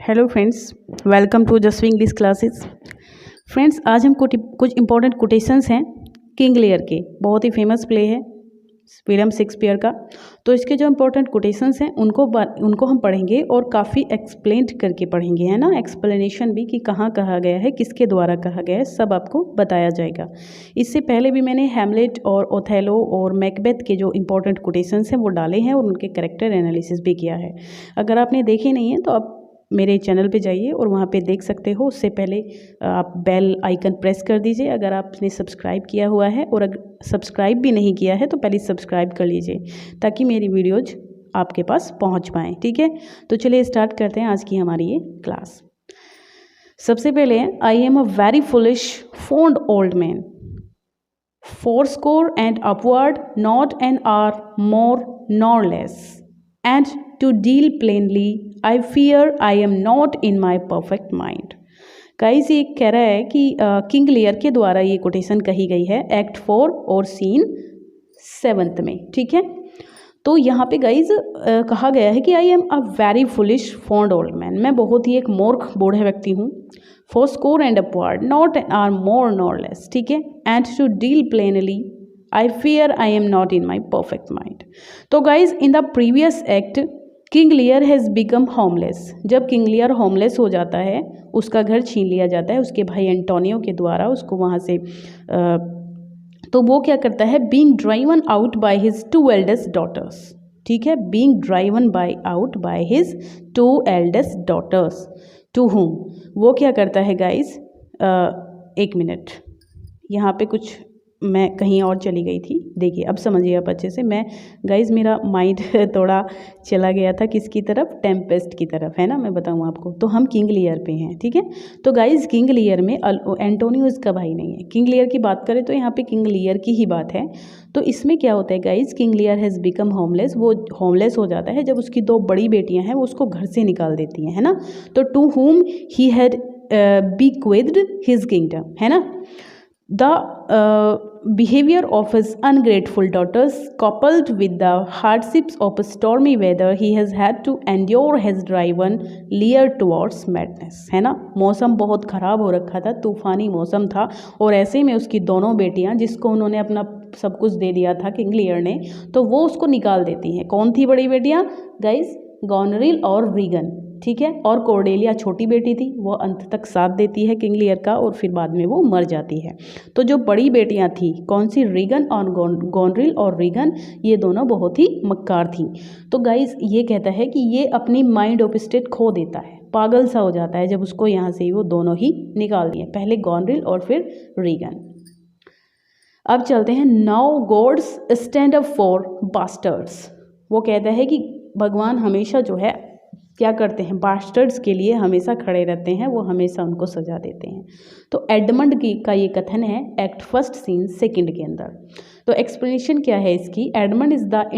Hello friends, welcome to Jasvi English classes. Friends, आज हम कुछ इंपॉर्टेंट कोटेशंस हैं किंग लियर के। बहुत ही फेमस प्ले है विलियम शेक्सपियर का। तो इसके जो इंपॉर्टेंट कोटेशंस हैं उनको हम पढ़ेंगे और काफ़ी एक्सप्लेन करके पढ़ेंगे, है ना। एक्सप्लेनेशन भी कि कहाँ कहा गया है, किसके द्वारा कहा गया है, सब आपको बताया जाएगा। इससे पहले भी मैंने हैमलेट और ओथेलो और मैकबेथ के जो इंपॉर्टेंट कोटेशंस हैं वो डाले हैं और उनके कैरेक्टर एनालिसिस भी किया है। अगर आपने देखे नहीं है तो आप मेरे चैनल पे जाइए और वहाँ पे देख सकते हो। उससे पहले आप बेल आइकन प्रेस कर दीजिए अगर आपने सब्सक्राइब किया हुआ है, और अगर सब्सक्राइब भी नहीं किया है तो पहले सब्सक्राइब कर लीजिए ताकि मेरी वीडियोज आपके पास पहुँच पाएँ। ठीक है, तो चलिए स्टार्ट करते हैं आज की हमारी ये क्लास। सबसे पहले आई am a very foolish fond old man, fourscore and upward, not an hour more nor less, and to deal plainly, I fear I am not in my perfect mind। Guys, ये कह रहा है कि king Lear के द्वारा ये quotation कही गई है एक्ट 4 और सीन 7 में। ठीक है, तो यहाँ पे गाइज कहा गया है कि I am a very foolish fond old man, मैं बहुत ही एक मूर्ख बूढ़े व्यक्ति हूँ। Fourscore and upward, not hour more nor less. ठीक है, and to deal plainly, I fear I am not in my perfect mind. तो guys, in the previous act King Lear has become homeless. जब King Lear homeless हो जाता है, उसका घर छीन लिया जाता है उसके भाई एंटोनियो के द्वारा, उसको वहाँ से तो वो क्या करता है, being driven out by his 2 eldest daughters. ठीक है, being driven out by his 2 eldest daughters, to whom वो क्या करता है गाइज, एक मिनट, यहाँ पे कुछ मैं कहीं और चली गई थी। देखिए, अब समझिए आप अच्छे से। मैं गाइज, मेरा माइंड थोड़ा चला गया था किसकी तरफ, टेम्पेस्ट की तरफ, है ना। मैं बताऊँ आपको, तो हम किंग लियर पे हैं। ठीक है, तो गाइज किंग लियर में एंटोनियो इसका भाई नहीं है। किंग लियर की बात करें तो यहाँ पे किंग लियर की ही बात है। तो इसमें क्या होता है guys, king Lear has become homeless, वो होमलेस हो जाता है जब उसकी 2 बड़ी बेटियां हैं वो उसको घर से निकाल देती हैं, है ना। तो to whom he had bequeathed his kingdom, है ना। The behavior of his ungrateful daughters, coupled with the hardships of stormy weather he has had to endure, has driven Lear towards madness, है ना। मौसम बहुत ख़राब हो रखा था, तूफ़ानी मौसम था, और ऐसे में उसकी दोनों बेटियां, जिसको उन्होंने अपना सब कुछ दे दिया था किंग लियर ने, तो वो उसको निकाल देती हैं। कौन थी बड़ी बेटियां गाइज? गॉनरिल और रीगन। ठीक है, और कॉर्डेलिया छोटी बेटी थी, वो अंत तक साथ देती है किंग लियर का, और फिर बाद में वो मर जाती है। तो जो बड़ी बेटियां थी, कौन सी? रीगन और गॉनरिल, और रीगन ये दोनों बहुत ही मक्कार थी। तो गाइज, ये कहता है कि ये अपनी माइंड ऑफ स्टेट खो देता है, पागल सा हो जाता है जब उसको यहाँ से वो दोनों ही निकाल दिए, पहले गॉनरिल और फिर रीगन। अब चलते हैं, now gods stand up for bastards. वो कहता है कि भगवान हमेशा जो है क्या करते हैं, बास्टर्ड्स के लिए हमेशा खड़े रहते हैं, वो हमेशा उनको सजा देते हैं। तो एडमंड का ये कथन है एक्ट 1 सीन 2 के अंदर। तो एक्सप्लेनेशन क्या है इसकी? Edmund is the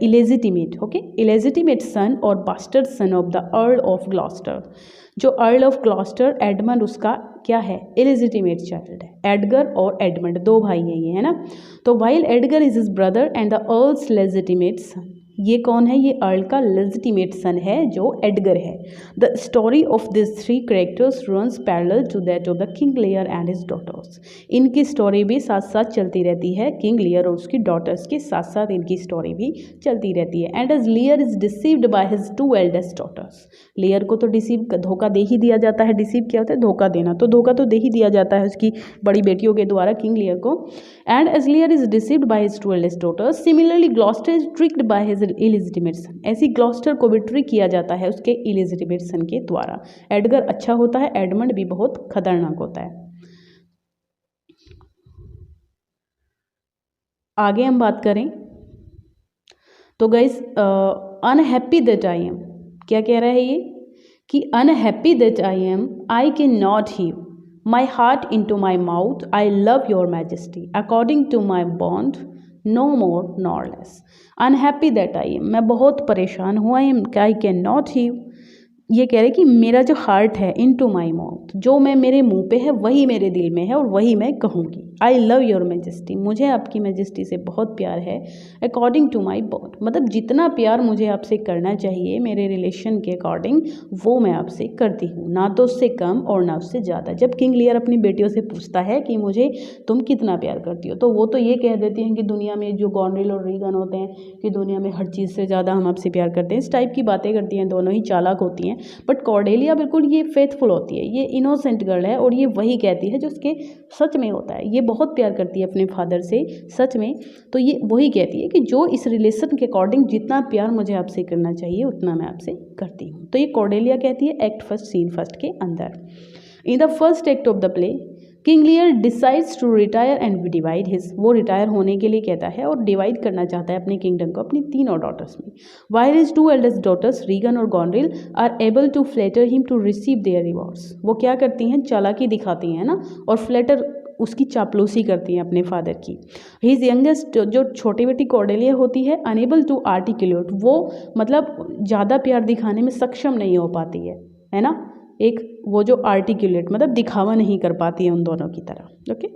illegitimate, okay, illegitimate son और bastard son of the earl of Gloucester. जो अर्ल ऑफ ग्लॉस्टर एडमंड, उसका क्या है? इलेजिटिमेट चाइल्ड है। एडगर और एडमंड 2 भाई हैं ये, है ना। तो while Edgar is his brother and the earl's legitimate son, ये कौन है? ये अर्ल का लेजिटिमेट सन है जो एडगर है। The story of this 3 characters runs parallel to that of the King Lear and his daughters. इनकी स्टोरी भी साथ साथ चलती रहती है, किंग लियर और उसकी डॉटर्स के साथ साथ इनकी स्टोरी भी चलती रहती है। And as Lear is deceived by his 2 eldest daughters, Lear को तो धोखा दे ही दिया जाता है। डिसीव क्या होता है? धोखा देना। तो धोखा तो दे ही दिया जाता है उसकी बड़ी बेटियों के द्वारा किंग लियर को। And as Lear is deceived by his 2 eldest daughters, similarly Gloucester is tricked by his illegitimate son. ऐसी ग्लॉस्टर को भी ट्रिक किया जाता है उसके इलिजिटिमेट सन के द्वारा। एडगर अच्छा होता है, एडमंड भी बहुत खतरनाक होता है। आगे हम बात करें तो guys, unhappy that I am, क्या कह रहा है ये कि unhappy that I am, I can not heave my heart into my mouth, I love your majesty according to my bond, no more nor less. Unhappy that I am, मैं बहुत परेशान हूँ, I am, I can not heave, ये कह रहे कि मेरा जो हार्ट है इनटू माई माउथ, जो मैं मेरे मुंह पे है वही मेरे दिल में है और वही मैं कहूँगी। आई लव योर मैजेस्टी, मुझे आपकी मैजेस्टी से बहुत प्यार है। अकॉर्डिंग टू माई बॉन्ड, मतलब जितना प्यार मुझे आपसे करना चाहिए मेरे रिलेशन के अकॉर्डिंग वो मैं आपसे करती हूँ, ना तो उससे कम और ना उससे ज़्यादा। जब किंग लियर अपनी बेटियों से पूछता है कि मुझे तुम कितना प्यार करती हो, तो वो तो ये कह देती हैं कि दुनिया में जो गॉनरिल और रीगन होते हैं कि दुनिया में हर चीज़ से ज़्यादा हम आपसे प्यार करते हैं, इस टाइप की बातें करती हैं, दोनों ही चालाक होती हैं। बट कॉर्डेलिया बिल्कुल ये फेथफुल होती है, ये इनोसेंट गर्ल है और ये वही कहती है जो उसके सच में होता है। ये बहुत प्यार करती है अपने फादर से सच में, तो ये वही कहती है कि जो इस रिलेशन के अकॉर्डिंग जितना प्यार मुझे आपसे करना चाहिए उतना मैं आपसे करती हूँ। तो ये कॉर्डेलिया कहती है एक्ट फर्स्ट सीन फर्स्ट के अंदर। In the first act of the play King Lear decides to retire and divide his, वो रिटायर होने के लिए कहता है और डिवाइड करना चाहता है अपने किंगडम को अपनी तीनों डॉटर्स में। While his two eldest daughters Regan और Goneril are able to flatter him to receive their rewards, वो क्या करती हैं, चालाकी दिखाती हैं ना, और फ्लेटर उसकी चापलूसी करती हैं अपने फादर की। हिज यंगेस्ट जो छोटी बेटी कॉर्डेलिया होती है अनेबल टू आर्टिकुलेट, वो मतलब ज़्यादा प्यार दिखाने में सक्षम नहीं हो पाती है ना, एक वो जो आर्टिकुलेट मतलब दिखावा नहीं कर पाती है उन दोनों की तरह। ओके,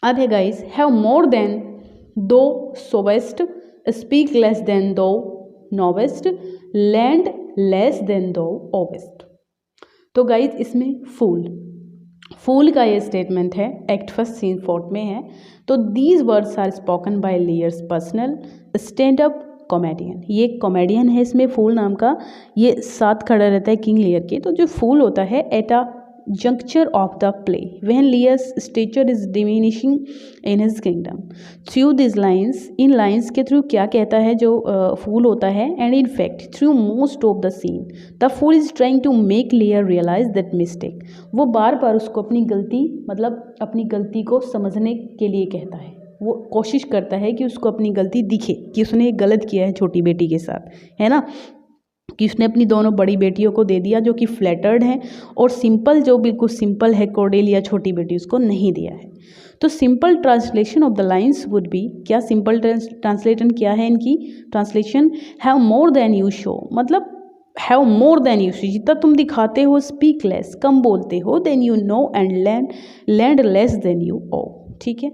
अब है गाइस, हैव मोर देन दो सोवेस्ट, स्पीक लेस देन दो नोवेस्ट, लैंड लेस देन दो ओवेस्ट। तो गाइस इसमें फूल का ये स्टेटमेंट है, एक्ट फर्स्ट सीन फोर्थ में है। तो these words are spoken by Lear's personal stand up comedian, ये कॉमेडियन है इसमें फूल नाम का, ये साथ खड़ा रहता है किंग लियर के। तो जो फूल होता है at a juncture of the play when Lear's stature is diminishing in his kingdom through this lines, इन लाइन्स के थ्रू क्या कहता है जो फूल होता है, and in fact through most of the scene the fool is trying to make Lear realise that mistake, वो बार बार उसको अपनी गलती मतलब अपनी गलती को समझने के लिए कहता है, वो कोशिश करता है कि उसको अपनी गलती दिखे कि उसने गलत किया है छोटी बेटी के साथ, है ना, कि उसने अपनी दोनों बड़ी बेटियों को दे दिया जो कि फ्लैटर्ड हैं, और सिंपल जो बिल्कुल सिंपल है कॉर्डेलिया छोटी बेटी उसको नहीं दिया है। तो simple translation of the lines would be, क्या सिंपल ट्रांसलेशन क्या है इनकी translation, have more than you show, मतलब have more than you show जितना तुम दिखाते हो, स्पीक लेस कम बोलते हो, than you know and lend less than you owe. ठीक है,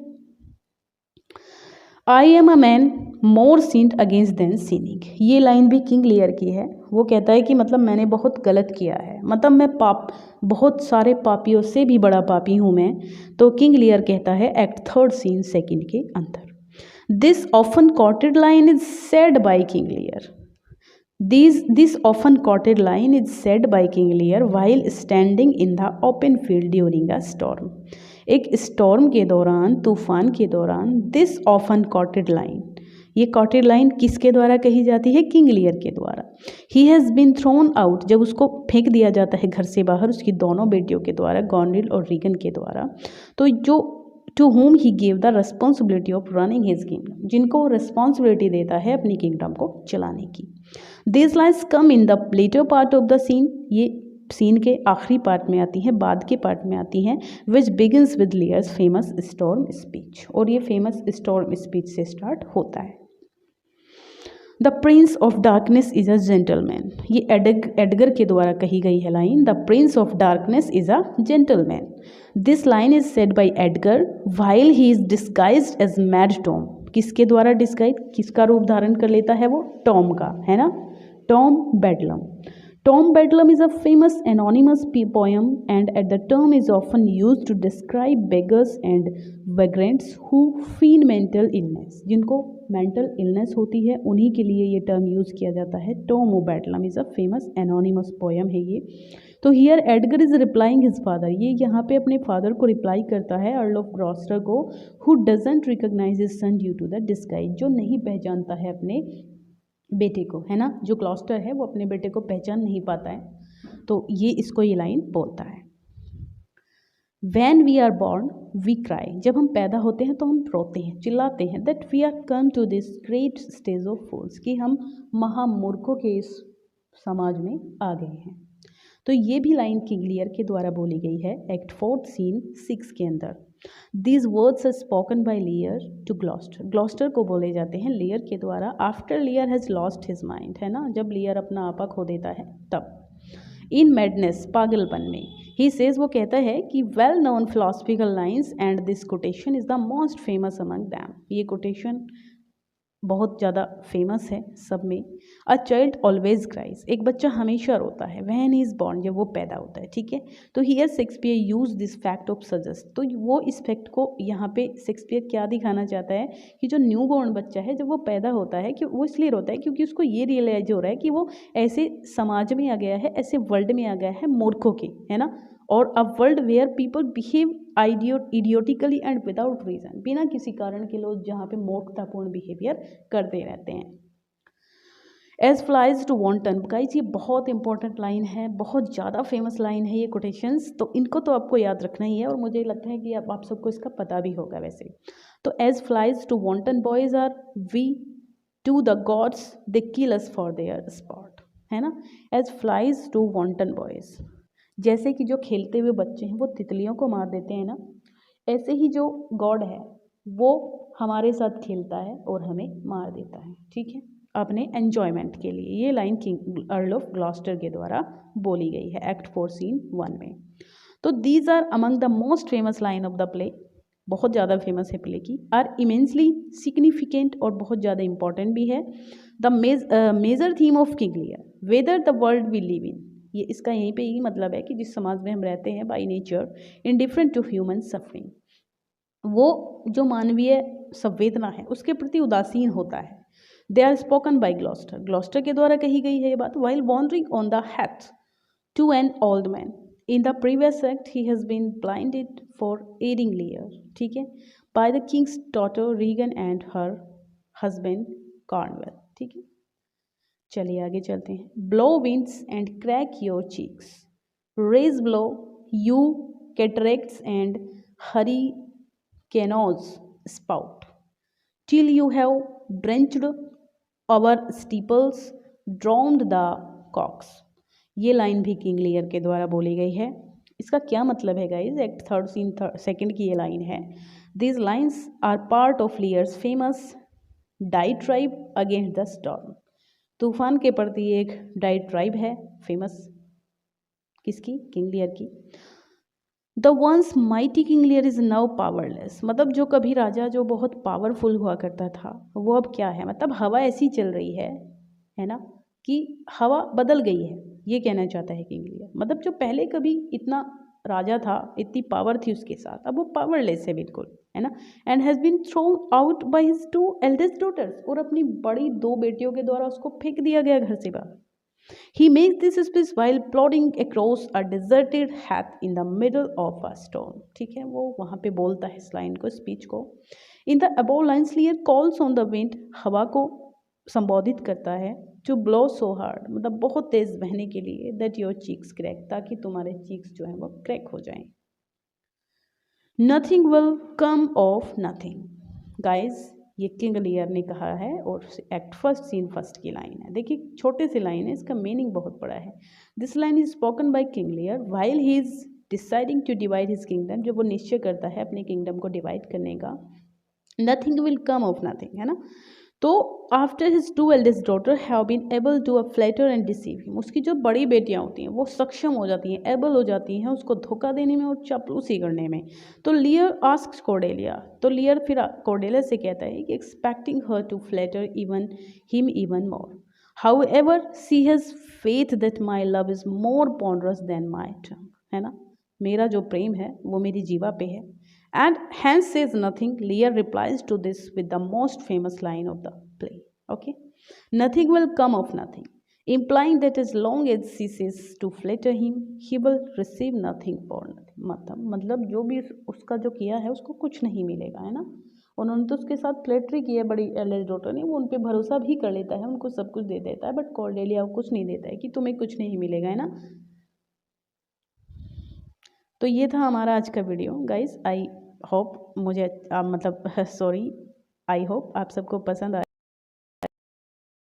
I am a man more sinned against than sinning, ये लाइन भी किंग लियर की है। वो कहता है कि मतलब मैंने बहुत गलत किया है, मतलब मैं बहुत सारे पापियों से भी बड़ा पापी हूँ मैं। तो किंग लियर कहता है एक्ट थर्ड सीन सेकंड के अंदर, this often coated line is said bye King लियर, this often coated line is said bye King Lear while standing in the open field during a storm, एक storm के दौरान, तूफान के दौरान। This often कॉटेड line, ये कॉटेड line किसके द्वारा कही जाती है, किंग लियर के द्वारा। He has been thrown out, जब उसको फेंक दिया जाता है घर से बाहर उसकी दोनों बेटियों के द्वारा, गॉनरिल और रीगन के द्वारा। तो जो to whom he gave the responsibility of running his kingdom, जिनको रिस्पॉन्सिबिलिटी देता है अपनी किंगडम को चलाने की। These lines come in the later part of the scene, ये सीन के आखिरी पार्ट में आती हैं, बाद के पार्ट में आती हैं, which begins with Lear's famous storm speech, और ये फेमस स्टॉर्म स्पीच से स्टार्ट होता है। The prince of darkness is a gentleman, ये एडगर के द्वारा कही गई है line, the prince of darkness is a gentleman. This line is said by Edgar while he is disguised as mad Tom, किसके द्वारा डिस्गाइज, किसका रूप धारण कर लेता है वो, टॉम का, है ना, Tom बेडलम। Tom Bedlam is a famous anonymous poem and at the term is often used to describe beggars and vagrants who feign mental illness, जिनको mental illness होती है उन्हीं के लिए ये term यूज़ किया जाता है। Tom Bedlam is a famous anonymous poem है ये। तो here Edgar is replying his father, ये यहाँ पे अपने फादर को रिप्लाई करता है अर्ल ऑफ ग्लॉस्टर को, who doesn't recognize his son due to the disguise, जो नहीं पहचानता है अपने बेटे को, है ना, जो क्लॉस्टर है वो अपने बेटे को पहचान नहीं पाता है। तो ये इसको ये लाइन बोलता है। When we are born we cry, जब हम पैदा होते हैं तो हम रोते हैं, चिल्लाते हैं। That we are come to this great stage of fools, कि हम महामूर्खों के इस समाज में आ गए हैं। तो ये भी लाइन किंग लियर के द्वारा बोली गई है एक्ट फोर्थ सीन 6 के अंदर। These words are spoken by Lear to Gloucester, Gloucester को बोले जाते हैं लियर के द्वारा after Lear has lost his mind, है ना, जब लियर अपना आपा खो देता है तब। इन मैडनेस, पागलपन में, ही सेज, वो कहता है कि well known philosophical lines and this quotation is the most famous among them, ये कोटेशन बहुत ज़्यादा फेमस है सब में। अ चाइल्ड ऑलवेज क्राइज, एक बच्चा हमेशा रोता है व्हेन ही इज़ बॉर्न, जब वो पैदा होता है, ठीक है। तो here Shakespeare use this fact of suggest, तो वो इस फैक्ट को यहाँ पे शेक्सपियर क्या दिखाना चाहता है कि जो न्यू बॉर्न बच्चा है जब वो पैदा होता है कि वो इसलिए रोता है क्योंकि उसको ये रियलाइज हो रहा है कि वो ऐसे समाज में आ गया है, ऐसे वर्ल्ड में आ गया है मूर्खों के, है ना, और a world where people behave idiotically and without reason, बिना किसी कारण के लोग जहाँ पे मूर्खतापूर्ण बिहेवियर करते रहते हैं। As flies to wanton, guys ये बहुत इंपॉर्टेंट लाइन है, बहुत ज़्यादा फेमस लाइन है ये कोटेशंस, तो इनको तो आपको याद रखना ही है और मुझे लगता है कि आप सबको इसका पता भी होगा वैसे। तो as flies to wanton boys are we to the gods they kill us for their sport, है ना। As flies to wanton boys, जैसे कि जो खेलते हुए बच्चे हैं वो तितलियों को मार देते हैं ना, ऐसे ही जो गॉड है वो हमारे साथ खेलता है और हमें मार देता है, ठीक है, अपने एन्जॉयमेंट के लिए। ये Lion King earl of Gloster के द्वारा बोली गई है एक्ट 4 सीन 1 में। तो these are among the most famous line of the play, बहुत ज़्यादा फेमस है प्ले की, आर इमेंसली सिग्निफिकेंट और बहुत ज़्यादा इंपॉर्टेंट भी है। The major theme of King Lear, whether the world we live in, ये इसका यहीं पे ही मतलब है कि जिस समाज में हम रहते हैं by nature indifferent to human suffering, वो जो मानवीय संवेदना है उसके प्रति उदासीन होता है। They are spoken by Gloucester, Gloucester के द्वारा कही गई है ये बात। While wandering on the heath to an old man, in the previous act he has been blinded for aiding Lear, ठीक है, by the king's daughter Regan and her husband Cornwall, ठीक है। चलिए आगे चलते हैं। Blow winds and crack your cheeks, rage blow you cataracts and hurricanoes spout, till you have drenched our steeples, drowned the cocks, ये line भी King Lear के द्वारा बोली गई है। इसका क्या मतलब है गाइज, एक्ट 3 सीन 2 की ये लाइन है। These lines are part of Lear's famous diatribe against the storm, तूफान के प्रति एक डाइट्राइब है फेमस, किसकी, किंग लियर की। The ones mighty King Lear is now powerless, मतलब जो कभी राजा जो बहुत पावरफुल हुआ करता था वो अब क्या है, मतलब हवा ऐसी चल रही है ना, कि हवा बदल गई है, ये कहना चाहता है किंग लियर। मतलब जो पहले कभी इतना राजा था, इतनी पावर थी उसके साथ, अब वो पावरलेस है बिल्कुल, है ना। And has been thrown out by his 2 eldest daughters, और अपनी बड़ी 2 बेटियों के द्वारा उसको फेंक दिया गया घर से बाहर। He makes this speech while plodding across a deserted heath in the middle of a storm, ठीक है, वो वहाँ पे बोलता है इस लाइन को, स्पीच को। In the above lines, Lear calls on the wind, हवा को संबोधित करता है, to blow so hard, मतलब बहुत तेज बहने के लिए, that your cheeks crack, ताकि तुम्हारे cheeks जो हैं वो क्रैक हो जाएं। Nothing will come of nothing, guys ये किंग लियर ने कहा है और एक्ट 1 सीन 1 की लाइन है। देखिए छोटे सी लाइन है, इसका मीनिंग बहुत बड़ा है। This line is spoken by King Lear while he is deciding to divide his kingdom, जब वो निश्चय करता है अपने किंगडम को डिवाइड करने का। Nothing will come of nothing, है ना। तो after his 2 eldest daughter have been able to flatter and deceive him, उसकी जो बड़ी बेटियां होती हैं वो सक्षम हो जाती हैं, एबल हो जाती हैं उसको धोखा देने में और चापलूसी करने में। तो लियर आस्क्स कॉर्डेलिया, तो लियर फिर कॉर्डेलिया से कहता है कि expecting her to flatter even him even more, however she has faith that my love is more ponderous than my tongue, है ना, मेरा जो प्रेम है वो मेरी जीवा पे है। And hence says nothing, Lear replies to this with the most famous line of the play. Okay, nothing will come of nothing, implying that as long as she ceases to flatter him, he will receive nothing for nothing. मतलब जो भी उसका जो किया है उसको कुछ नहीं मिलेगा, है ना। उन्होंने तो उसके साथ फ्लैटरी की है बड़ी एल्डेस्ट डॉटर ने, वो उन पर भरोसा भी कर लेता है, उनको सब कुछ दे देता है, बट कॉर्डेलिया कुछ नहीं देता है कि तुम्हें कुछ नहीं मिलेगा, है ना। तो ये था हमारा आज का वीडियो गाइस। आई होप मुझे मतलब सॉरी आई होप आप सबको पसंद आए।